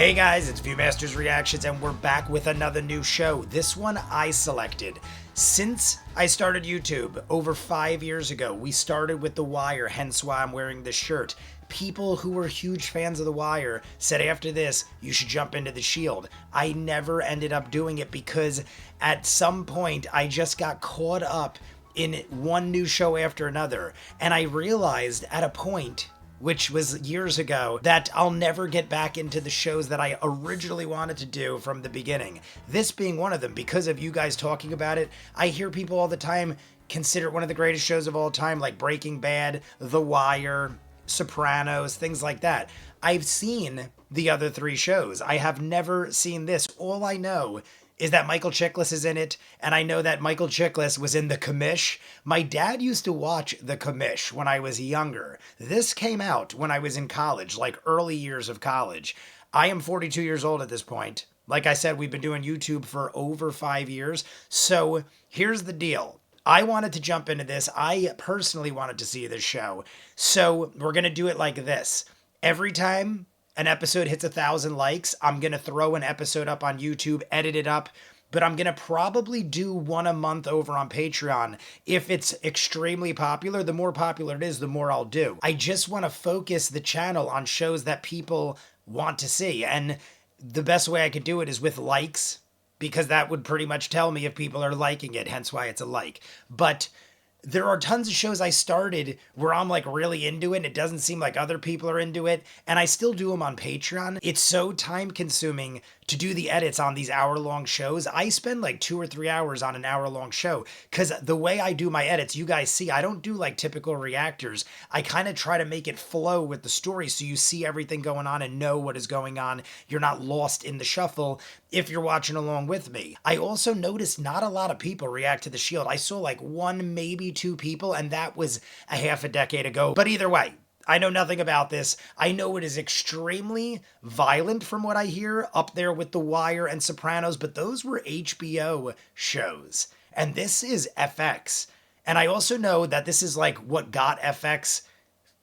Hey guys, it's ViewMasters Reactions and we're back with another new show. This one I selected. Since I started YouTube over 5 years ago, we started with The Wire, hence why I'm wearing this shirt. People who were huge fans of The Wire said after this, you should jump into The Shield. I never ended up doing it because at some point I just got caught up in one new show after another. And I realized at a point, which was years ago, that I'll never get back into the shows that I originally wanted to do from the beginning. This being one of them, because of you guys talking about it, I hear people all the time consider it one of the greatest shows of all time, like Breaking Bad, The Wire, Sopranos, things like that. I've seen the other three shows. I have never seen this. All I know is that Michael Chiklis is in it, and I know that Michael Chiklis was in The Commish. My dad used to watch The Commish when I was younger. This came out when I was in college, like early years of college. I am 42 years old at this point. Like I said, we've been doing YouTube for over 5 years. So here's the deal. I wanted to jump into this. I personally wanted to see this show. So we're going to do it like this. Every time an episode hits 1,000 likes, I'm going to throw an episode up on YouTube, edit it up, but I'm going to probably do one a month over on Patreon. If it's extremely popular, the more popular it is, the more I'll do. I just want to focus the channel on shows that people want to see. And the best way I could do it is with likes, because that would pretty much tell me if people are liking it, hence why it's a like. But there are tons of shows I started where I'm like really into it and it doesn't seem like other people are into it, and I still do them on Patreon. It's so time consuming to do the edits on these hour-long shows. I spend like 2 or 3 hours on an hour-long show because the way I do my edits, you guys see, I don't do like typical reactors. I kind of try to make it flow with the story so you see everything going on and know what is going on. You're not lost in the shuffle if you're watching along with me. I also noticed not a lot of people react to The Shield. I saw like 1, maybe 2 people, and that was a half a decade ago. But either way, I know nothing about this. I know it is extremely violent from what I hear, up there with The Wire and Sopranos, but those were HBO shows. And this is FX. And I also know that this is like what got FX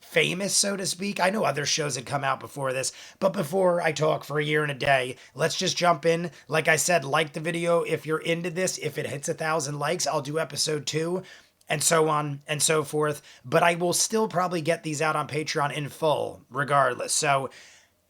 famous, so to speak. I know other shows had come out before this, but before I talk for a year and a day, let's just jump in. Like I said, like the video if you're into this. If it hits 1,000 likes, I'll do episode 2. And so on and so forth. But I will still probably get these out on Patreon in full, regardless. So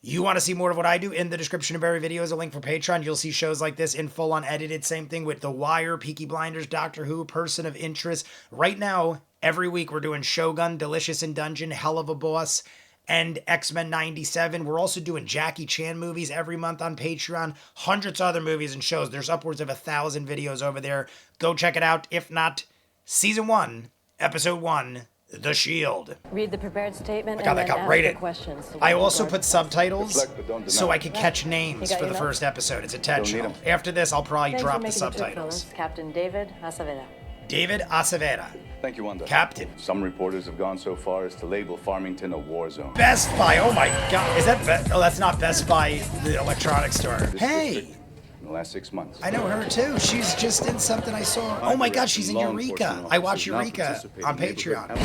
you want to see more of what I do? In the description of every video is a link for Patreon. You'll see shows like this in full unedited. Same thing with The Wire, Peaky Blinders, Doctor Who, Person of Interest. Right now, every week we're doing Shogun, Delicious in Dungeon, Hell of a Boss, and X-Men 97. We're also doing Jackie Chan movies every month on Patreon. Hundreds of other movies and shows. There's upwards of 1,000 videos over there. Go check it out. If not, Season 1, Episode 1, The Shield. Read the prepared statement God, and that then got ask rated. the questions. I also put subtitles so I could Yeah. catch names for the first episode. It's intentional. After this, I'll probably Thanks drop for the making the trip, subtitles. fellas. Captain David Acevedo. David Acevedo. Thank you, Wanda. Captain. Some reporters have gone so far as to label Farmington a war zone. Best Buy. Oh my God. Is that Best? Oh, that's not Best Buy, the electronics store. This Hey. district in the last 6 months. I know her too. She's just in something I saw. Oh my God, she's in Eureka. I watch Eureka on Patreon.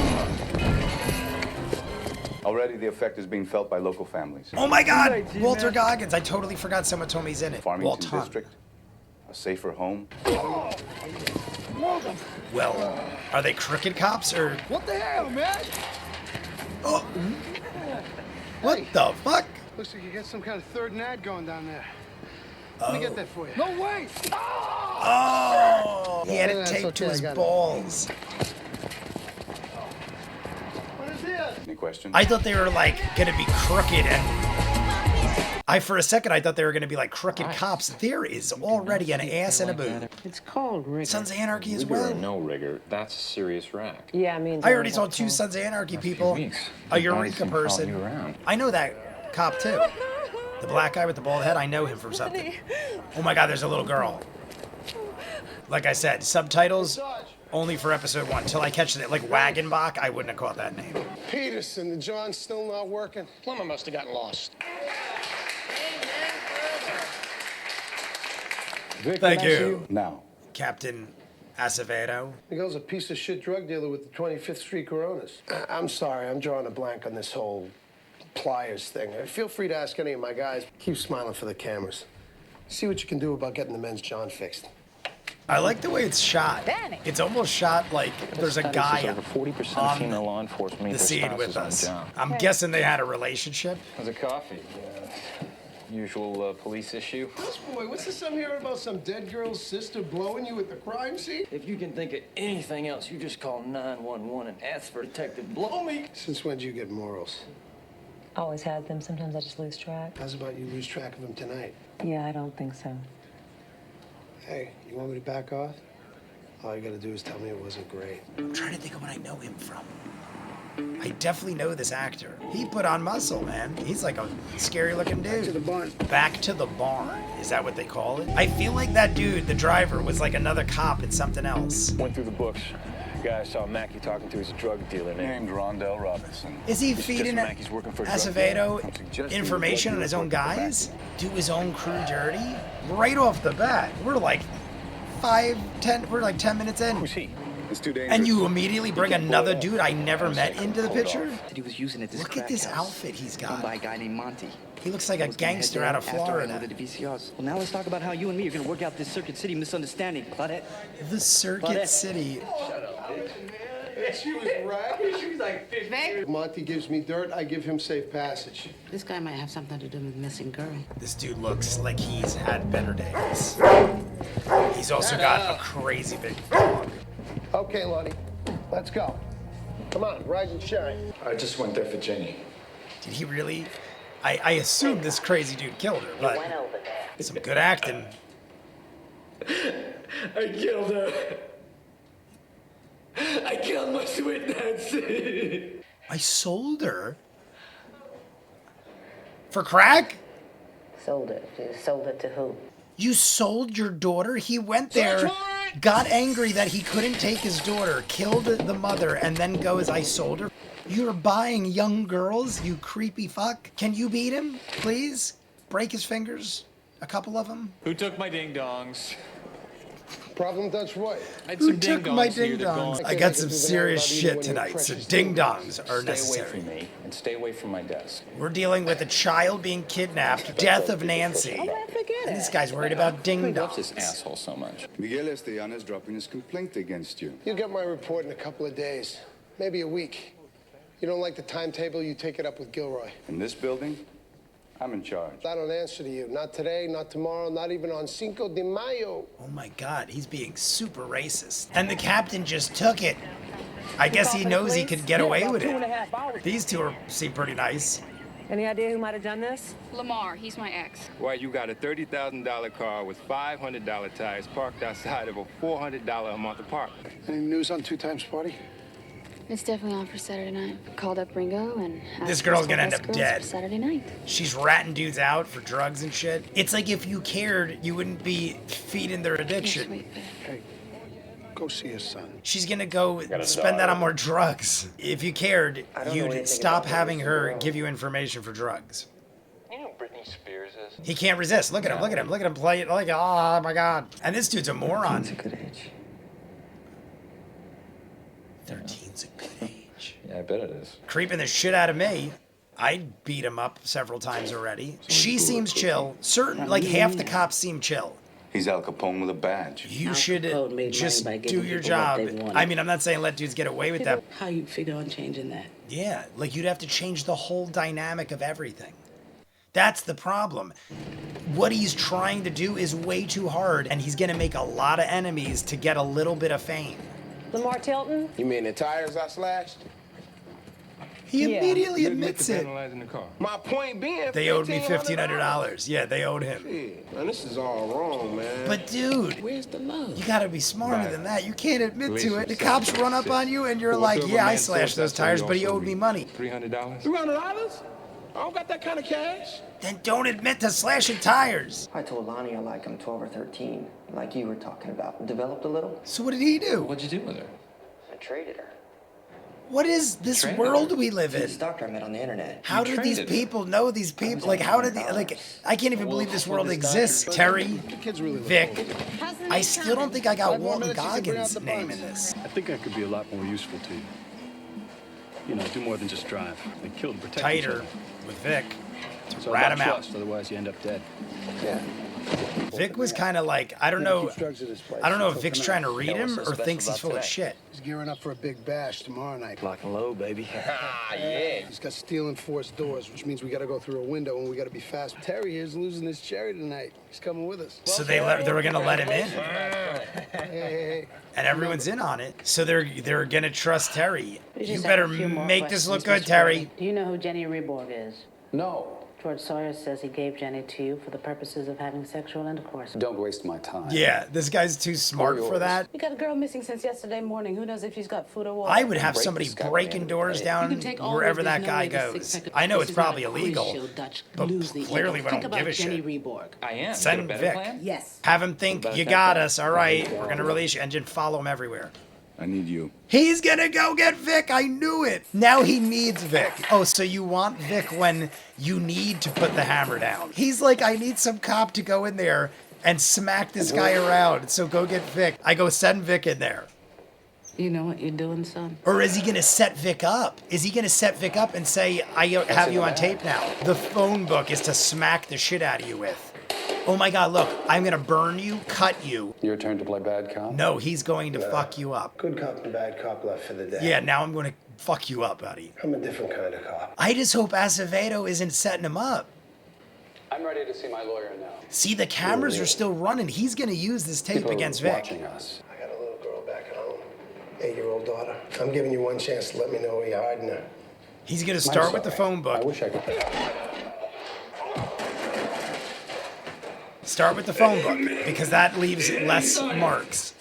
Already the effect is being felt by local families. Oh my God, Walter Goggins. I totally forgot someone told me he's in it. Farmington Walton. district, a safer home. Well, are they crooked cops or? What the hell, man? Oh. What the fuck? Looks like you got some kind of third ad going down there. Let me get that for you. No way! Oh! He had it That's taped okay, to his I got it. balls. What is this? Any questions? I thought they were like gonna be crooked and for a second I thought they were gonna be like crooked cops. There is already an ass and a boob. It's called rigor. Sons of Anarchy as Rigor or well. no rigor, that's a serious rack. Yeah, I mean. I already saw 2 Sons of Anarchy people. A Eureka person. I know that cop too. The black guy with the bald head, I know him from something. Oh my God, there's a little girl. Like I said, subtitles only for episode 1. Till I catch it, like Wagenbach, I wouldn't have caught that name. Peterson, the John's still not working. Plumber must have gotten lost. Thank you, Now, Captain Acevedo. Miguel's a piece of shit drug dealer with the 25th Street Coronas. I'm sorry, I'm drawing a blank on this whole pliers thing. Feel free to ask any of my guys. Keep smiling for the cameras. See what you can do about getting the men's John fixed. I like the way it's shot. It's almost shot like there's a guy over 40% of on female law enforcement meet the their scene with spouses us. on the job. I'm guessing they had a relationship. How's a coffee? Usual police issue. This boy, what's this I'm hearing about some dead girl's sister blowing you at the crime scene? If you can think of anything else, you just call 911 and ask for Detective Blow Me. Since when did you get morals? Always had them. Sometimes I just lose track. How's about you lose track of them tonight? Yeah, I don't think so. Hey, you want me to back off? All you gotta do is tell me it wasn't great. I'm trying to think of what I know him from. I definitely know this actor. He put on muscle, man. He's like a scary looking dude. Back to the barn. Back to the barn. Is that what they call it? I feel like that dude, the driver, was like another cop in something else. Went through the books. The guy I saw Mackie talking to is a drug dealer Named Rondell Robinson. Is he This feeding suggests Mackey's working for a drug Acevedo I'm suggesting information the on his drug own dealer guys? Do his own crew dirty? Right off the bat. We're like 10 minutes in. Who's he? It's too dangerous. And you immediately bring another dude I never met into the picture? He was using it. Look at this outfit he's Owned by a got. guy named Monty. He looks like a gangster out of After I Florida. loaded the VCRs. Well, now let's talk about how you and me are gonna work out this Circuit City misunderstanding. Claudette. The Circuit Claudette. City. She was right. She was like 50. If Monty gives me dirt, I give him safe passage. This guy might have something to do with the missing girl. This dude looks like he's had better days. He's also got a crazy big dog. Okay, Lonnie, let's go. Come on, rise and shine. I just went there for Jenny. Did he really? I assume this crazy dude killed her, but some good acting. I killed her. I killed my sweet Nancy. I sold her for crack? Sold it. You sold it to who? You sold your daughter? He went there, got angry that he couldn't take his daughter, killed the mother, and then goes, I sold her. You're buying young girls, you creepy fuck. Can you beat him, please? Break his fingers? A couple of them? Who took my ding-dongs? Problem Dutch Roy. I had Who some took my ding-dongs here that ding-dongs? gone. I got some serious shit tonight, so ding-dongs are Stay away necessary. from me and stay away from my desk. We're dealing with a child being kidnapped, death of Nancy. And this guy's worried about Who loves ding-dongs. this asshole so much? Miguel Esteban is dropping his complaint against you. You'll get my report in a couple of days, maybe a week. You don't like the timetable, you take it up with Gilroy. In this building, I'm in charge. I don't answer to you. Not today, not tomorrow, not even on Cinco de Mayo. Oh my god, he's being super racist. And the captain just took it. I guess he knows he could get away with it. These two seem pretty nice. Any idea who might have done this? Lamar, he's my ex. Why, you got a $30,000 car with $500 tires parked outside of a $400 a month apartment. Any news on Two Times Party? It's definitely on for Saturday night. Called up Ringo and asked This for girl's his gonna end best up girls dead. for Saturday night. She's ratting dudes out for drugs and shit. It's like if you cared, you wouldn't be feeding their You're addiction. sweet, babe. Hey, go see his son. She's gonna go spend that on more drugs. If you cared, you'd stop having her give you information for drugs. You know who Britney Spears is? He can't resist. Look at him, look at him, look at him play it like, oh my god. And this dude's a moron. 13's a good age. Yeah, I bet it is. Creeping the shit out of me. I'd beat him up several times already. She seems chill. Certain, like half the cops seem chill. He's Al Capone with a badge. You Al should Capone made money just by do giving your people what job. they wanted. I mean, I'm not saying let dudes get away with that. How you figure on changing that? Yeah, like you'd have to change the whole dynamic of everything. That's the problem. What he's trying to do is way too hard, and he's gonna make a lot of enemies to get a little bit of fame. Lamar Tilton? You mean the tires I slashed? He Yeah. immediately You admit admits to it. vandalizing the car. My point being, They owed me $1,500. Yeah, they owed him. Man, this is all wrong, man. But dude, Where's the love? you gotta be smarter Right. than that. You can't admit to it. The Relationship cops run up on you and you're like, yeah, I slashed those tires, but he owed me money. $300? $300? I don't got that kind of cash. Then don't admit to slashing tires. I told Lonnie I like him 12 or 13, like you were talking about. Developed a little. So what did he do? What'd you do with her? I traded her. What is this Traded world her. we live This in? doctor I met on the internet. How do these traded her. people know these people? Like, how did they, like, I can't even believe this world exists. Terry, The kids really look Vic. old. I still don't think I got 5 more Walton minutes, you can bring out Goggins' the name buns. in this. I think I could be a lot more useful to you. You know, do more than just drive. They kill to protect each Tighter. other. with Vic to So rat about him out. trust, otherwise you end up dead. Yeah. Vic was kind of like, I don't know. Keeps drugs at his place I don't know if until Vic's tonight. trying to read Yeah, him what's so or thinks special he's full about of today? shit. He's gearing up for a big bash tomorrow night. Lock and load, baby. Yeah. He's got steel enforced doors, which means we gotta go through a window and we gotta be fast. Terry here's losing his cherry tonight. He's coming with us. So they were gonna let him in, Hey. and everyone's in on it. So they're gonna trust Terry. We You just better have a few more make this look questions, good, Mr. Terry. Brady. Do you know who Jenny Reborg is? No. George Sawyer says he gave Jenny to you for the purposes of having sexual intercourse. Don't waste my time. Yeah, this guy's too smart for that. We got a girl missing since yesterday morning. Who knows if she's got food or water? I would have Break somebody this guy breaking down. doors You down can take all wherever this, that there's no guy way this goes. 6-second I know this it's is not probably a quiz illegal, show, Dutch. but Lose the clearly ego. we Think don't about give a Jenny shit. Reborg. I am. Send Got a better Vic. plan? Yes. Have him think Better you check got that. us. All right, we're gonna release you, and just follow him everywhere. I need you. He's gonna go get Vic. I knew it. Now he needs Vic. Oh, so you want Vic when you need to put the hammer down. He's like, I need some cop to go in there and smack this guy around. So go get Vic. I go send Vic in there. You know what you're doing, son? Or is he gonna set Vic up? Is he gonna set Vic up and say, I have you on tape now? The phone book is to smack the shit out of you with. Oh my God, look, I'm gonna burn you, cut you. Your turn to play bad cop? No, he's going to fuck you up. Good cop and bad cop left for the day. Yeah, now I'm gonna fuck you up, buddy. I'm a different kind of cop. I just hope Acevedo isn't setting him up. I'm ready to see my lawyer now. See, the cameras are still running. He's gonna use this tape People are against Vic. watching us. I got a little girl back at home. 8-year-old daughter. I'm giving you one chance to let me know where you're hiding her. He's gonna I'm start with the sorry. phone I book. wish I could. Start with the phone book, because that leaves less marks.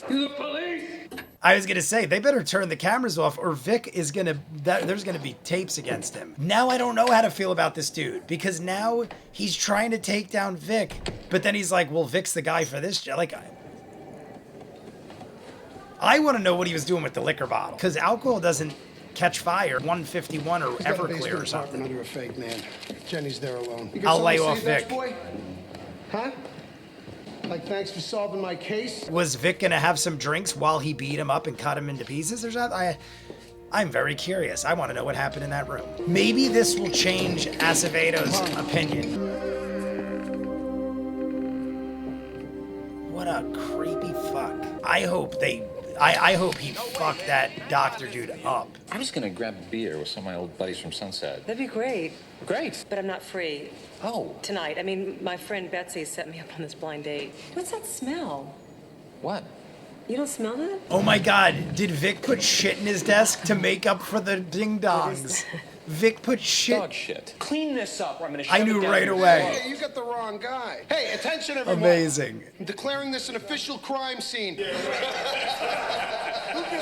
I was gonna say, they better turn the cameras off, or Vic is gonna, there's gonna be tapes against him. Now I don't know how to feel about this dude, because now he's trying to take down Vic, but then he's like, well, Vic's the guy for this job. Like, I want to know what he was doing with the liquor bottle, because alcohol doesn't catch fire. 151 or He's got a Everclear basement or apartment something. under a fake name. Jenny's there alone. You I'll got lay something off to say, Dutch Vic. boy? Huh? Like, thanks for solving my case? Was Vic gonna have some drinks while he beat him up and cut him into pieces? There's not. I'm very curious. I want to know what happened in that room. Maybe this will change Acevedo's opinion. What a creepy fuck. I hope he fucked that doctor dude up. I was gonna grab a beer with some of my old buddies from Sunset. That'd be great. Great. But I'm not free Oh, tonight. I mean, my friend Betsy set me up on this blind date. What's that smell? what? You don't smell that? Oh my God, did Vic put shit in his desk to make up for the ding dongs? Vic put shit. Dog shit. Clean this up or I'm gonna shove I knew it down right your away. Hey, you got the wrong guy. Hey, attention everyone. Amazing. I'm declaring this an official crime scene.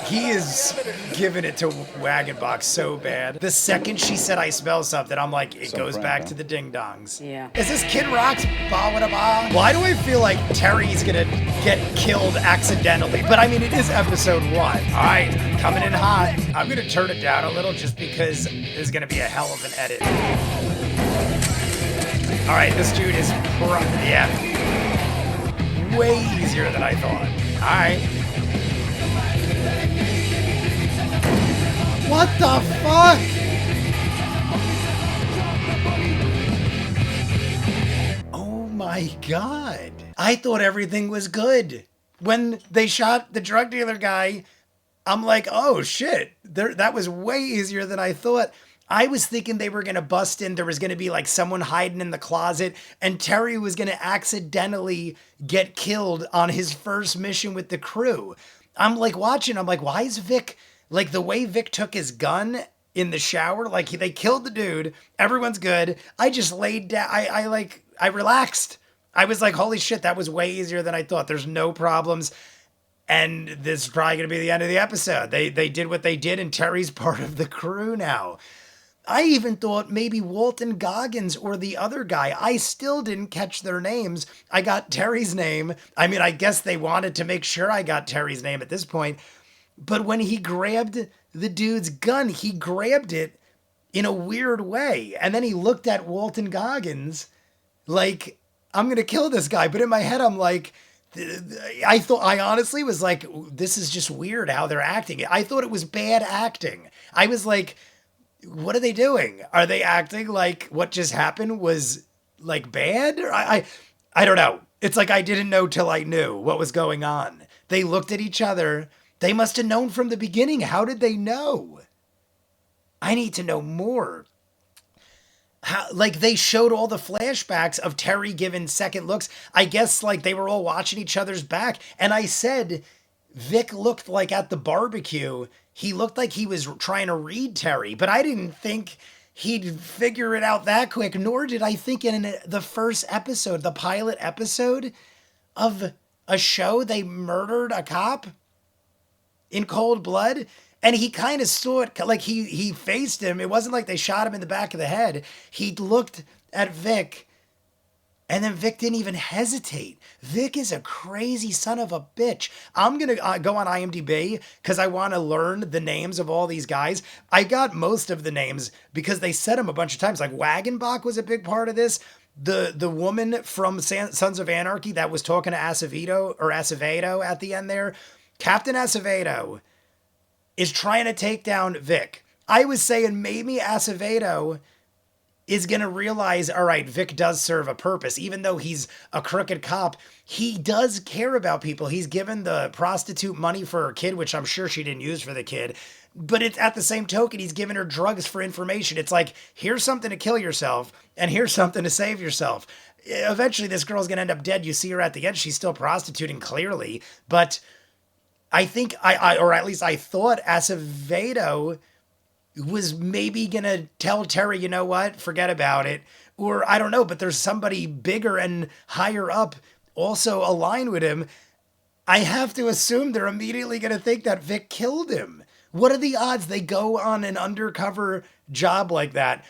He is giving it to Wagon Box so bad. The second she said I smell something, I'm like, it goes back to the ding dongs. Yeah. Is this Kid Rock's Ba Wada Ba? Why do I feel like Terry's gonna get killed accidentally? But I mean, it is episode 1. All right, coming in hot. I'm gonna turn it down a little just because there's gonna be a hell of an edit. All right, this dude is yeah, way easier than I thought. All right. What the fuck? Oh my God. I thought everything was good. When they shot the drug dealer guy, I'm like, oh shit, that was way easier than I thought. I was thinking they were going to bust in. There was going to be like someone hiding in the closet and Terry was going to accidentally get killed on his first mission with the crew. I'm like watching, I'm like, why is Vic... Like the way Vic took his gun in the shower, like they killed the dude, everyone's good. I just laid down, I relaxed. I was like, holy shit, that was way easier than I thought. There's no problems. And this is probably gonna be the end of the episode. They did what they did and Terry's part of the crew now. I even thought maybe Walton Goggins or the other guy. I still didn't catch their names. I got Terry's name. I mean, I guess they wanted to make sure I got Terry's name at this point. But when he grabbed the dude's gun, he grabbed it in a weird way. And then he looked at Walton Goggins like, I'm going to kill this guy. But in my head, I'm like, I honestly was like, this is just weird how they're acting. I thought it was bad acting. I was like, what are they doing? Are they acting like what just happened was like bad? Or I don't know. It's like I didn't know till I knew what was going on. They looked at each other. They must have known from the beginning. How did they know? I need to know more. How, like, they showed all the flashbacks of Terry giving second looks. I guess like they were all watching each other's back. And I said Vic looked like at the barbecue, he looked like he was trying to read Terry, but I didn't think he'd figure it out that quick, nor did I think in the first episode, the pilot episode of a show, they murdered a cop in cold blood. And he kind of saw it, like he faced him. It wasn't like they shot him in the back of the head. He looked at Vic, and then Vic didn't even hesitate. Vic is a crazy son of a bitch. I'm going to go on IMDb because I want to learn the names of all these guys. I got most of the names because they said them a bunch of times. Like Wagenbach was a big part of this. The woman from Sons of Anarchy that was talking to Acevedo at the end there. Captain Acevedo is trying to take down Vic. I was saying maybe Acevedo is going to realize, all right, Vic does serve a purpose. Even though he's a crooked cop, he does care about people. He's given the prostitute money for her kid, which I'm sure she didn't use for the kid. But it's at the same token, he's giving her drugs for information. It's like, here's something to kill yourself, and here's something to save yourself. Eventually, this girl's going to end up dead. You see her at the end. She's still prostituting, clearly. But I think, or at least I thought Acevedo was maybe going to tell Terry, you know what, forget about it. Or I don't know, but there's somebody bigger and higher up also aligned with him. I have to assume they're immediately going to think that Vic killed him. What are the odds they go on an undercover job like that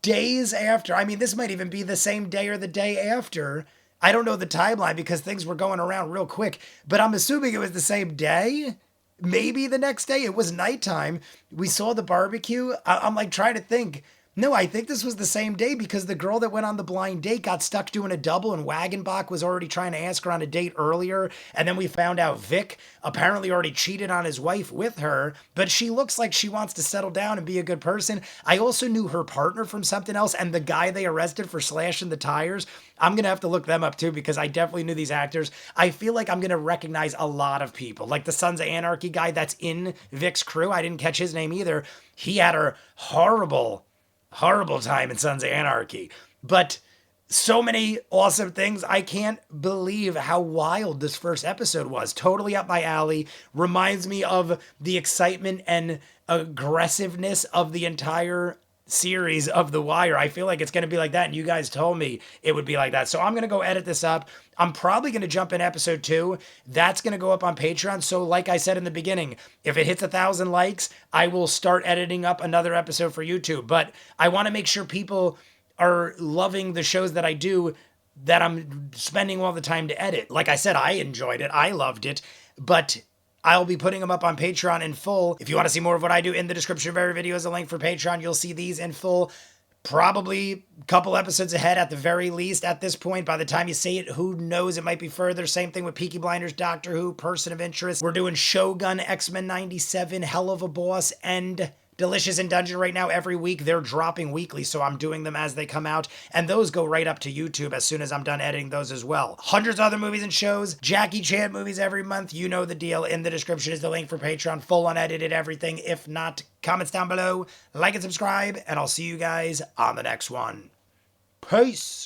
days after? I mean, this might even be the same day or the day after. I don't know the timeline because things were going around real quick, but I'm assuming it was the same day. Maybe the next day. It was nighttime. We saw the barbecue. I'm like trying to think. No, I think this was the same day because the girl that went on the blind date got stuck doing a double and Wagenbach was already trying to ask her on a date earlier. And then we found out Vic apparently already cheated on his wife with her, but she looks like she wants to settle down and be a good person. I also knew her partner from something else and the guy they arrested for slashing the tires. I'm going to have to look them up too because I definitely knew these actors. I feel like I'm going to recognize a lot of people. Like the Sons of Anarchy guy that's in Vic's crew. I didn't catch his name either. He had a horrible time in Sons of Anarchy. But so many awesome things. I can't believe how wild this first episode was. Totally up my alley. Reminds me of the excitement and aggressiveness of the entire series of The Wire. I feel like it's going to be like that, and you guys told me it would be like that. So I'm going to go edit this up. I'm probably going to jump in episode 2. That's going to go up on Patreon. So like I said in the beginning, if it hits 1,000 likes, I will start editing up another episode for YouTube. But I want to make sure people are loving the shows that I do, that I'm spending all the time to edit. Like I said, I enjoyed it. I loved it. But I'll be putting them up on Patreon in full. If you want to see more of what I do, in the description of every video is a link for Patreon. You'll see these in full. Probably a couple episodes ahead at the very least at this point. By the time you see it, who knows? It might be further. Same thing with Peaky Blinders, Doctor Who, Person of Interest. We're doing Shogun, X-Men 97, Hell of a Boss, and Delicious in Dungeon right now. Every week they're dropping weekly, so I'm doing them as they come out, and those go right up to YouTube as soon as I'm done editing those as well. Hundreds of other movies and shows, Jackie Chan movies every month. You know the deal. In the description is the link for Patreon, full unedited everything. If not, comments down below, like and subscribe, and I'll see you guys on the next one. Peace.